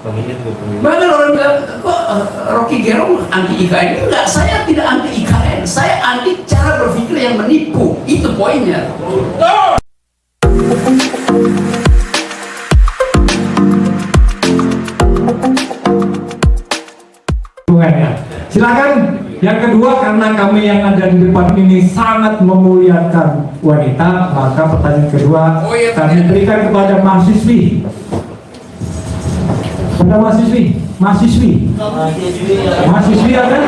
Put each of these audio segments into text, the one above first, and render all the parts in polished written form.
Bahkan orang bilang, kok Rocky Gerung anti IKN? Enggak, saya tidak anti IKN, saya anti cara berpikir yang menipu. Itu poinnya. Silakan. Yang kedua, karena kami yang ada di depan ini sangat memuliakan wanita, maka pertanyaan kedua kami berikan kepada mahasiswi. Pada mahasiswi ada?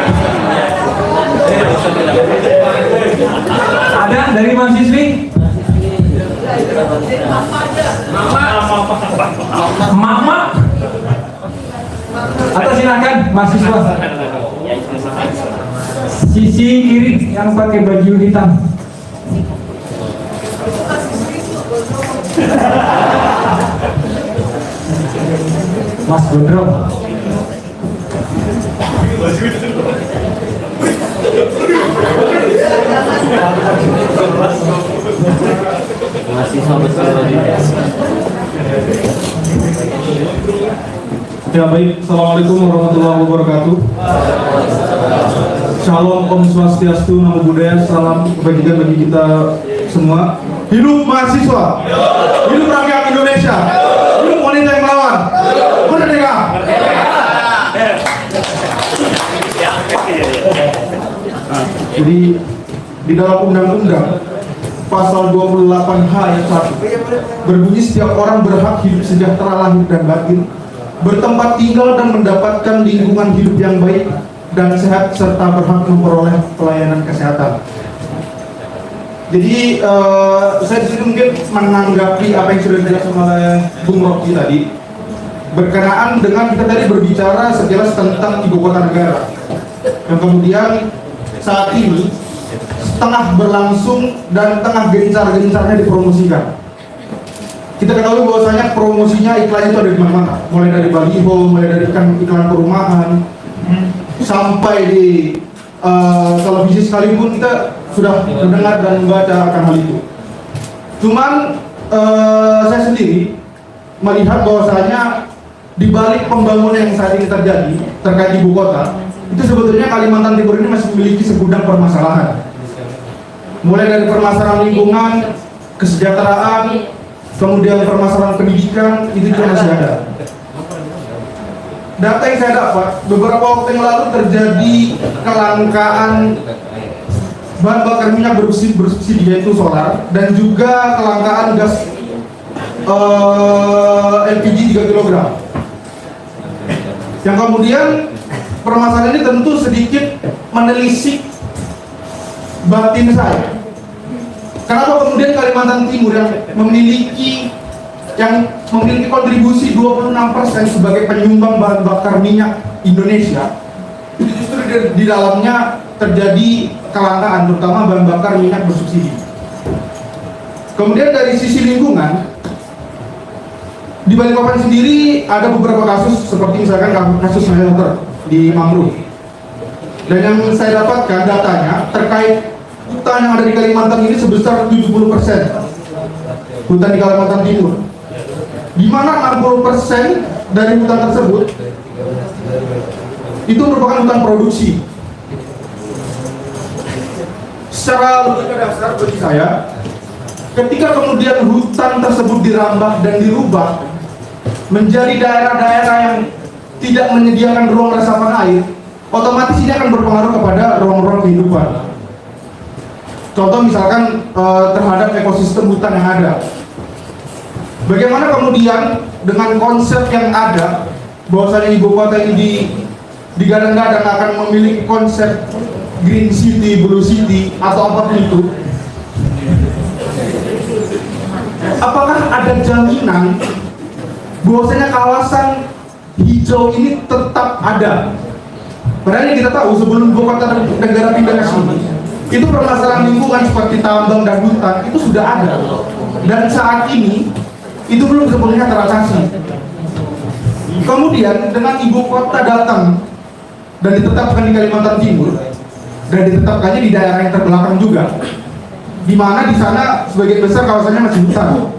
Ada dari mahasiswi? Mama. Atau silakan mahasiswa. Sisi kiri yang pakai baju hitam. Mas Gondrong. Ya baik, Assalamualaikum warahmatullahi wabarakatuh. Shalom, Om Swastiastu, Namo Buddhaya, salam kebajikan bagi kita semua. Hidup mahasiswa, hidup rakyat Indonesia, hidup wanita yang melawan. Merdeka. Jadi di dalam undang-undang pasal 28H ayat 1 berbunyi setiap orang berhak hidup sejahtera lahir dan batin, bertempat tinggal dan mendapatkan lingkungan hidup yang baik dan sehat serta berhak memperoleh pelayanan kesehatan. Jadi saya disini mungkin menanggapi apa yang sudah dijelaskan oleh Bung Rocky tadi berkenaan dengan kita tadi berbicara sekilas tentang ibu kota negara yang kemudian saat ini tengah berlangsung dan tengah gencar-gencarnya dipromosikan. Kita ketahui bahwasanya promosinya iklan itu ada di mana-mana, mulai dari baliho, mulai dari iklan perumahan, sampai di televisi sekalipun kita sudah mendengar dan membaca akan hal itu. Cuman saya sendiri melihat bahwasanya di balik pembangunan yang saat ini terjadi terkait ibu kota, itu sebetulnya Kalimantan Timur ini masih memiliki segudang permasalahan. Mulai dari permasalahan lingkungan, kesejahteraan, kemudian permasalahan pendidikan, itu juga masih ada. Data yang saya dapat, beberapa waktu yang lalu terjadi kelangkaan bahan bakar minyak bersubsidi yaitu solar, dan juga kelangkaan gas LPG 3 kg. Yang kemudian permasalahan ini tentu sedikit menelisik batin saya. Kenapa kemudian Kalimantan Timur yang memiliki kontribusi 26% sebagai penyumbang bahan bakar minyak Indonesia, itu justru di dalamnya terjadi kelangkaan, terutama bahan bakar minyak bersubsidi. Kemudian dari sisi lingkungan, di Balikpapan sendiri ada beberapa kasus seperti misalkan kasus smelter di mangrove. Dan yang saya dapatkan datanya terkait hutan yang ada di Kalimantan ini sebesar 70% hutan di Kalimantan Timur, di mana 60% dari hutan tersebut itu merupakan hutan produksi. Secara logika dasar bagi saya, ketika kemudian hutan tersebut dirambah dan dirubah menjadi daerah-daerah yang tidak menyediakan ruang resapan air, otomatis ini akan berpengaruh kepada ruang-ruang kehidupan. Contoh misalkan terhadap ekosistem hutan yang ada. Bagaimana kemudian dengan konsep yang ada bahwasanya ibu kota ini digadang-gadang akan memiliki konsep green city, blue city atau apapun itu, apakah ada jaminan bahwasanya kawasan hijau ini tetap ada? Padahal yang kita tahu sebelum ibu kota negara pindah ke sini, itu permasalahan lingkungan seperti tambang dan hutan itu sudah ada, dan saat ini itu belum sepenuhnya teratasi. Kemudian dengan ibu kota datang dan ditetapkan di Kalimantan Timur dan ditetapkannya di daerah yang terbelakang juga, di mana di sana sebagian besar kawasannya masih hutan,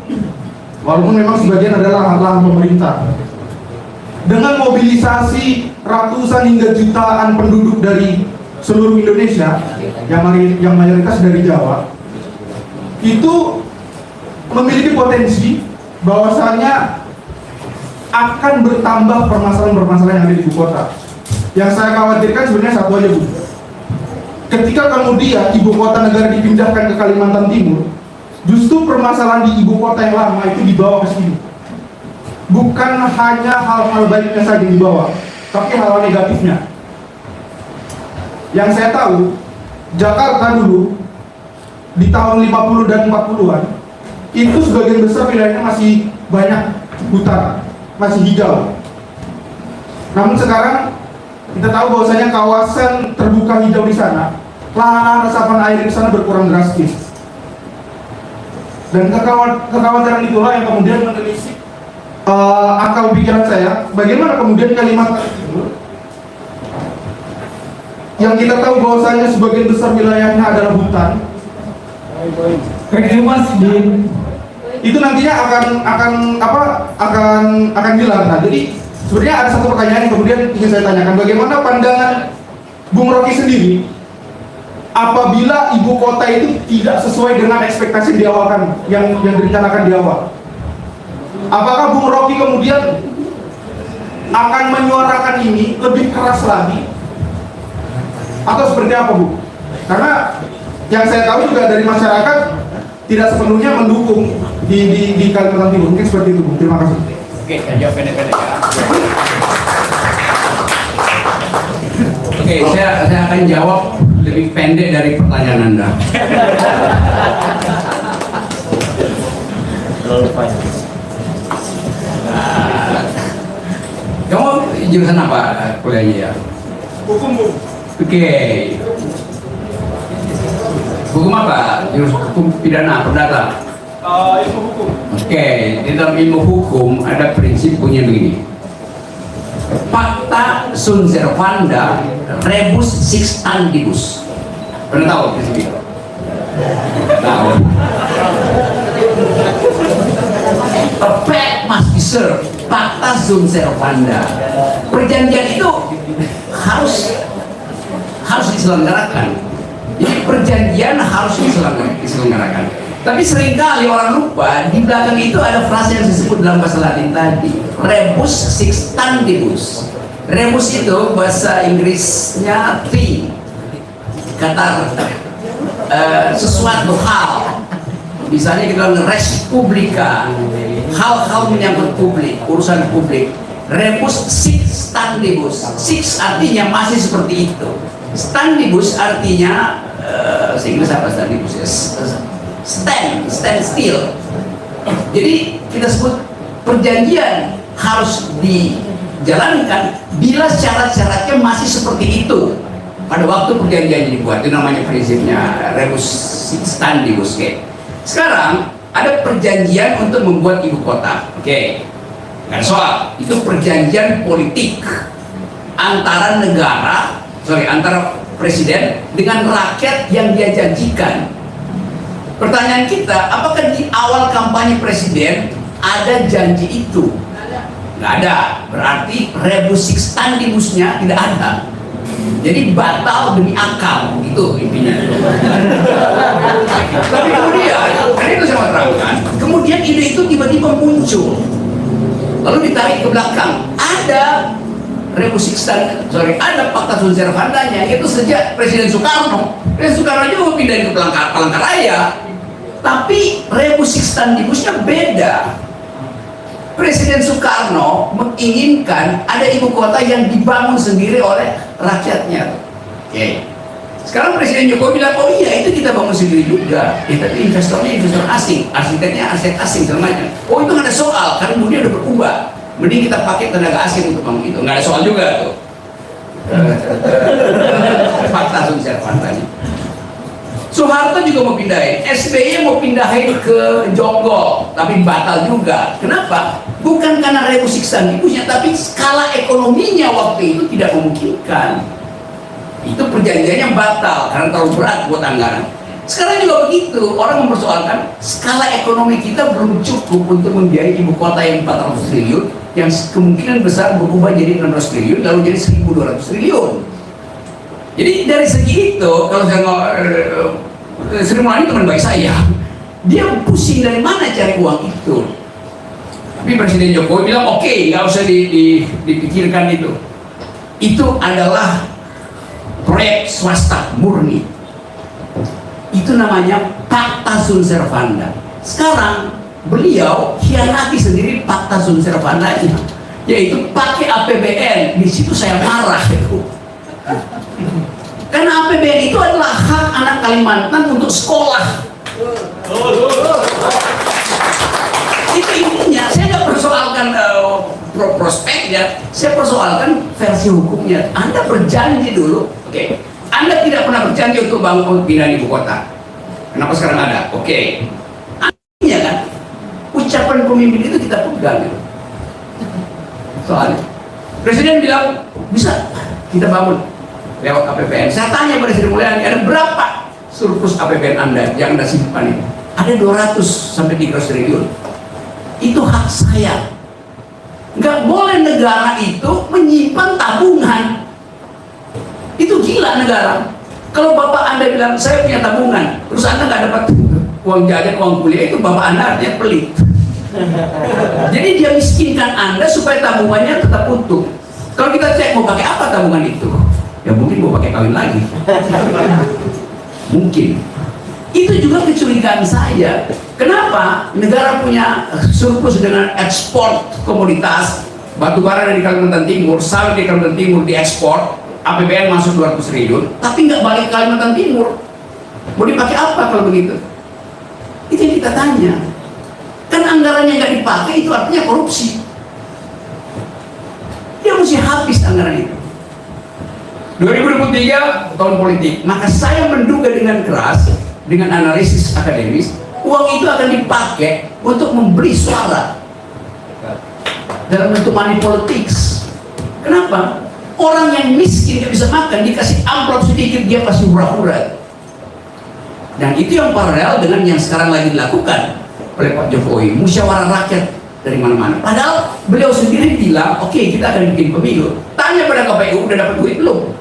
walaupun memang sebagian adalah lahan pemerintah. dengan mobilisasi ratusan hingga jutaan penduduk dari seluruh Indonesia yang mayoritas dari Jawa, itu memiliki potensi bahwasanya akan bertambah permasalahan-permasalahan yang ada di ibu kota. Yang saya khawatirkan sebenarnya satu aja, Bu. Ketika kemudian ibu kota negara dipindahkan ke Kalimantan Timur, justru permasalahan di ibu kota yang lama itu dibawa ke sini. Bukan hanya hal-hal baiknya saja yang dibawa, tapi hal-hal negatifnya. Yang saya tahu, Jakarta dulu di tahun 50 dan 40-an itu sebagian besar wilayahnya masih banyak hutan, masih hijau. Namun sekarang kita tahu bahwasanya kawasan terbuka hijau di sana, lahan resapan air di sana berkurang drastis. Dan kekhawatiran itulah yang kemudian menelisik akal pikiran saya, bagaimana kemudian Kalimantan Timur yang kita tahu bahwasanya sebagian besar wilayahnya adalah hutan, itu nantinya akan hilang. Nah, jadi sebenarnya ada satu pertanyaan yang kemudian ingin saya tanyakan, bagaimana pandangan Bung Rocky sendiri apabila ibu kota itu tidak sesuai dengan ekspektasi di awal, yang direncanakan di awal? Apakah Bung Rocky kemudian akan menyuarakan ini lebih keras lagi, atau seperti apa, Bu? Karena yang saya tahu juga dari masyarakat tidak sepenuhnya mendukung di Kalimantan Timur. Mungkin seperti itu, Bu. Terima kasih. Oke, jawab pendek-pendek ya. Oke, saya akan jawab lebih pendek dari pertanyaan Anda. Kamu jurusan apa kuliahnya ya? Hukum, Bu. Oke. Hukum apa? Jurusan hukum pidana, perdata. Ilmu hukum. Oke, di dalam ilmu hukum ada prinsip punya begini. Pacta sunt servanda, rebus sic stantibus. Pernah tahu prinsip itu? Tahu. A pact must be served. Pacta sunt servanda. Perjanjian itu harus diselenggarakan. Jadi perjanjian harus diselenggarakan. Tapi seringkali orang lupa di belakang itu ada frase yang disebut dalam bahasa Latin tadi, rebus sic stantibus. Rebus itu bahasa Inggrisnya thing, kata sesuatu hal. Misalnya kita bilang res publica, hal-hal menyangkut publik, urusan publik. Rebus sic stantibus. Sic artinya masih seperti itu. Stantibus artinya Inggris apa stantibus? Stand still. Jadi kita sebut perjanjian harus dijalankan bila syarat-syaratnya masih seperti itu pada waktu perjanjian dibuat. Itu namanya prinsipnya rebus sic stantibus. Oke. Sekarang ada perjanjian untuk membuat ibu kota. Oke. Nggak ada soal. Itu perjanjian politik antara antara presiden dengan rakyat yang dia janjikan. Pertanyaan kita, apakah di awal kampanye presiden ada janji itu? Nggak ada. Berarti rebus sic stantibusnya tidak ada. Jadi batal demi akal, itu intinya. Tapi kemudian, karena itu saya mau terangkan, kemudian ide itu tiba-tiba muncul, lalu ditarik ke belakang. Ada rebus sic stantibus, ada Pacta sunt servandanya, itu sejak Presiden Soekarno. Presiden Soekarno juga mau pindahin ke Palangkaraya. Tapi rebus sic stantibusnya beda. Presiden Soekarno menginginkan ada ibu kota yang dibangun sendiri oleh rakyatnya. Oke. Sekarang Presiden Jokowi bilang, oh iya itu kita bangun sendiri juga. Tapi investornya investor asing, arsiteknya arsitek asing semuanya. Oh itu nggak ada soal, karena dunia udah berubah. Mending kita pakai tenaga asing untuk bangun itu. Nggak ada soal juga tuh. Pacta sunt servandanya. Soeharto juga mau pindahin, SBY mau pindahin ke Jonggol, tapi batal juga. Kenapa? Bukan karena rebus sic stantibusnya, tapi skala ekonominya waktu itu tidak memungkinkan. Itu perjanjiannya batal karena terlalu berat buat anggaran. Sekarang juga begitu, orang mempersoalkan skala ekonomi kita belum cukup untuk membiayai ibu kota yang 400 triliun, yang kemungkinan besar berubah jadi 600 triliun lalu jadi 1.200 triliun. Jadi dari segi itu kalau saya Sri Mulyani teman baik saya, dia pusing dari mana cari uang itu. Tapi Presiden Jokowi bilang oke, nggak usah dipikirkan itu. Itu adalah proyek swasta murni. Itu namanya Fakta Sunt Servanda. Sekarang beliau hianati sendiri Fakta Sunt Servanda, yaitu pakai APBN. Di situ saya marah itu. Karena APBN itu adalah hak anak Kalimantan untuk sekolah. Itu intinya. Saya nggak persoalkan prospeknya, saya persoalkan versi hukumnya. Anda berjanji dulu, oke. Anda tidak pernah berjanji untuk bangun pindah ibu kota. Kenapa sekarang ada? Oke. Artinya kan, ucapan pemimpin itu kita pegang. Soalnya, Presiden bilang bisa kita bangun lewat APBN. Saya tanya pada Sri Mulyani, ada berapa surplus APBN Anda yang Anda simpan itu? Ada 200 sampai 300 triliun. Itu hak saya. Nggak boleh negara itu menyimpan tabungan. Itu gila negara. Kalau bapak Anda bilang saya punya tabungan, terus Anda nggak dapat uang jajan, uang kuliah, itu bapak Anda artinya pelit. Jadi dia miskinkan Anda supaya tabungannya tetap utuh. Kalau kita cek mau pakai apa tabungan itu, ya mungkin mau pakai kawin lagi. Mungkin. Itu juga kecurigaan saya. Kenapa negara punya surplus dengan ekspor komoditas, batu bara dari Kalimantan Timur, sawit di Kalimantan Timur diekspor, APBN masuk 200 triliun, tapi nggak balik ke Kalimantan Timur. Mau dipakai apa kalau begitu? Itu yang kita tanya. Kan anggarannya nggak dipakai, itu artinya korupsi. Dia mesti habis anggaran itu. 2023 tahun politik, maka saya menduga dengan keras, dengan analisis akademis, uang itu akan dipakai untuk membeli suara dalam bentuk money politics. Kenapa? Orang yang miskin gak bisa makan, dikasih amplop sedikit dia pasti hura-hura. Dan itu yang paralel dengan yang sekarang lagi dilakukan oleh Pak Jokowi, musyawarah rakyat dari mana-mana. Padahal beliau sendiri bilang, oke, kita akan bikin pemilu. Tanya pada KPU, udah dapat duit belum?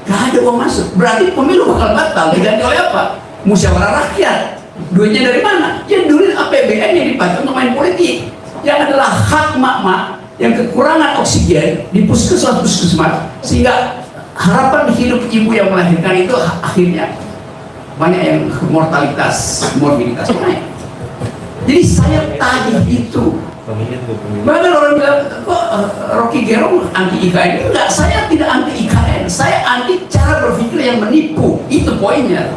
Gak ada uang masuk. Berarti pemilu bakal batal. Diganti oleh apa? Musyawarah rakyat. Duitnya dari mana? Ya duit APBN yang dipakai untuk main politik. Yang adalah hak mak-mak yang kekurangan oksigen di puskesmas, sehingga harapan hidup ibu yang melahirkan itu akhirnya banyak yang morbiditas naik. Jadi saya tagih itu. Bahkan orang bilang, kok Rocky Gerung anti IKN? Enggak, saya tidak anti IKN. Saya anti cara berpikir yang menipu. Itu poinnya.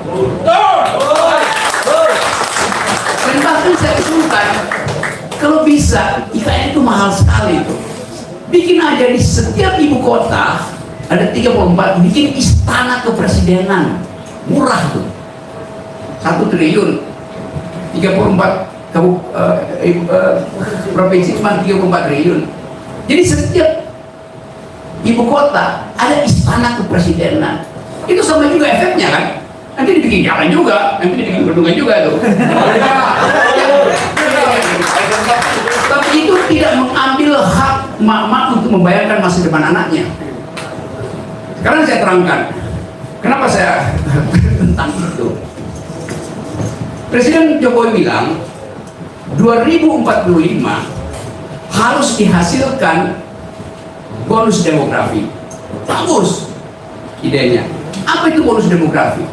Dan bahkan saya usulkan, kalau bisa, IKN itu mahal sekali itu. Bikin aja di setiap ibu kota, ada 34, bikin istana kepresidenan. Murah tuh. 1 triliun. 34 provinsi cuma 34 triliun. Jadi setiap ibu kota ada istana kepresidenan. Itu sama juga efeknya kan. Nanti dibikin jalan juga, nanti dibikin bendungan juga tuh. Tapi itu tidak mengambil hak mak-mak untuk membayarkan masa depan anaknya. Sekarang saya terangkan kenapa saya tentang itu. Presiden Jokowi bilang 2045 harus dihasilkan bonus demografi. Bagus idenya. Apa itu bonus demografi?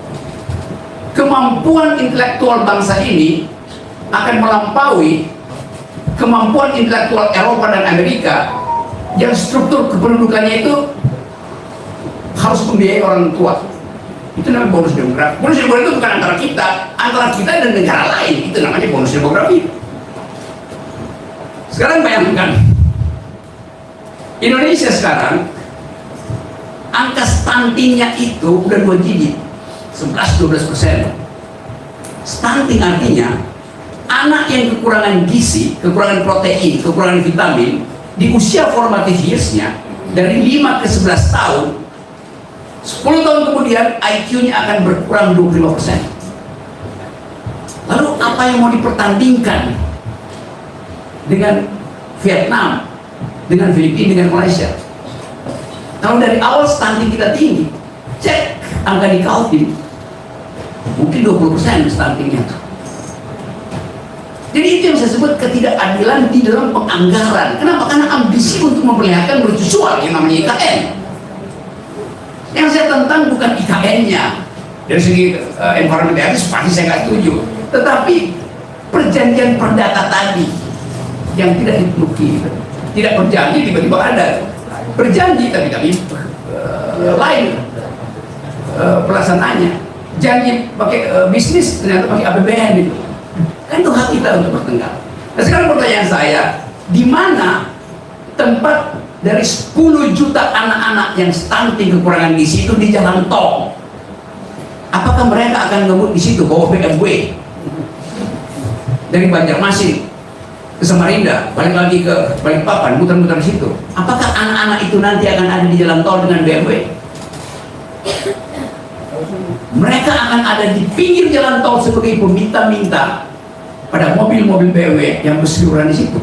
Kemampuan intelektual bangsa ini akan melampaui kemampuan intelektual Eropa dan Amerika yang struktur kependudukannya itu harus membiayai orang tua. Itu namanya bonus demografi. Bonus demografi itu bukan antara kita dan negara lain. Itu namanya bonus demografi. Sekarang bayangkan, Indonesia sekarang angka stuntingnya itu udah 2 digit, 11-12%. Stunting artinya anak yang kekurangan gizi, kekurangan protein, kekurangan vitamin di usia formative years-nya dari 5 ke 11 tahun, 10 tahun kemudian IQ-nya akan berkurang 25%. Lalu apa yang mau dipertandingkan dengan Vietnam, dengan Filipina, dengan Malaysia. Kalau dari awal stunting kita tinggi, cek angka di Kaltim, mungkin 20% stuntingnya tuh. Jadi itu yang saya sebut ketidakadilan di dalam penganggaran. Kenapa? Karena ambisi untuk memperlihatkan mercusuar yang namanya IKN. Yang saya tentang bukan IKN-nya. Dari segi environment ethics pasti saya nggak setuju. Tetapi perjanjian perdata tadi yang tidak dipenuhi, tidak berjanji tiba-tiba ada, berjanji tapi lain pelaksanaannya. Janji pakai bisnis ternyata pakai APBN itu. Kan itu hak kita untuk bertengkar. Nah sekarang pertanyaan saya, di mana tempat dari 10 juta anak-anak yang stunting kekurangan gizi itu di jalan tol? Apakah mereka akan ngebut di situ bawa BMW dari Banjarmasin ke Samarinda, balik lagi ke Balikpapan, muter-muter di situ? Apakah anak-anak itu nanti akan ada di jalan tol dengan BMW? Mereka akan ada di pinggir jalan tol sebagai peminta-minta pada mobil-mobil BMW yang berseliweran di situ.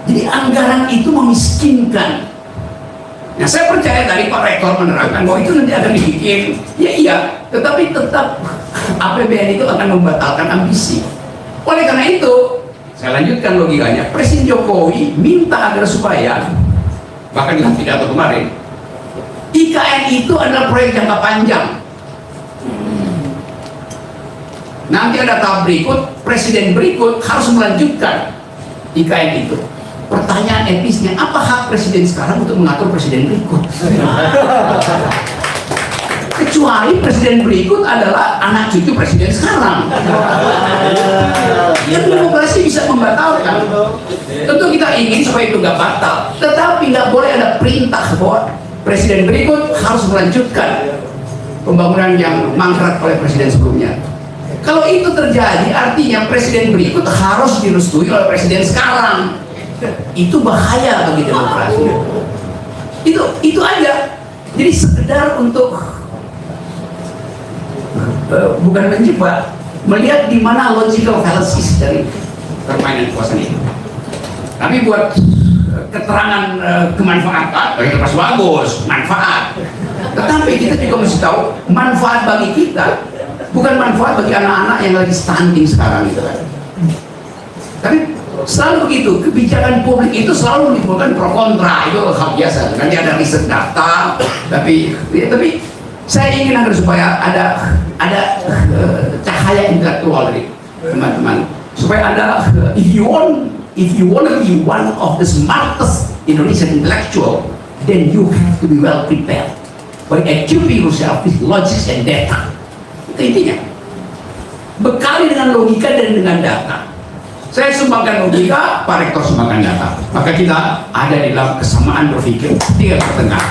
Jadi anggaran itu memiskinkan. Nah saya percaya tadi Pak Rektor menerangkan bahwa itu nanti akan dibikin, ya iya, tetapi tetap APBN itu akan membatalkan ambisi. Oleh karena itu, saya lanjutkan logikanya, Presiden Jokowi minta agar supaya, bahkan dalam pidato kemarin, IKN itu adalah proyek jangka panjang. Nanti ada tahap berikut, presiden berikut harus melanjutkan IKN itu. Pertanyaan etisnya, apa hak presiden sekarang untuk mengatur presiden berikut? Kecuali presiden berikut adalah anak cucu presiden sekarang. Yang demokrasi bisa membatalkan. Tentu kita ingin supaya itu nggak batal, tetapi nggak boleh ada perintah bahwa presiden berikut harus melanjutkan pembangunan yang mangkrak oleh presiden sebelumnya. Kalau itu terjadi, artinya presiden berikut harus direstui oleh presiden sekarang. Itu bahaya bagi demokrasi. Itu aja. Jadi sekedar untuk bukan menjebak, melihat di mana logical fallacies dari permainan kekuasaan itu. Tapi buat keterangan kemanfaatan, itu pasti bagus, manfaat. Tetapi kita juga mesti tahu manfaat bagi kita, bukan manfaat bagi anak-anak yang lagi stunting sekarang itu kan. Tapi selalu begitu, kebijakan publik itu selalu menimbulkan pro kontra, itu hal biasa. Nanti ada riset data, tapi saya ingin agar supaya ada cahaya intelektual dari teman-teman, supaya ada if you want to be one of the smartest Indonesian intellectual, then you have to be well prepared by equipping yourself with logic and data. Itu intinya. Bekali dengan logika dan dengan data. Saya sumbangkan logika, Pak Rektor sumbangkan data. Maka kita ada di dalam kesamaan berpikir, tidak bertengkar.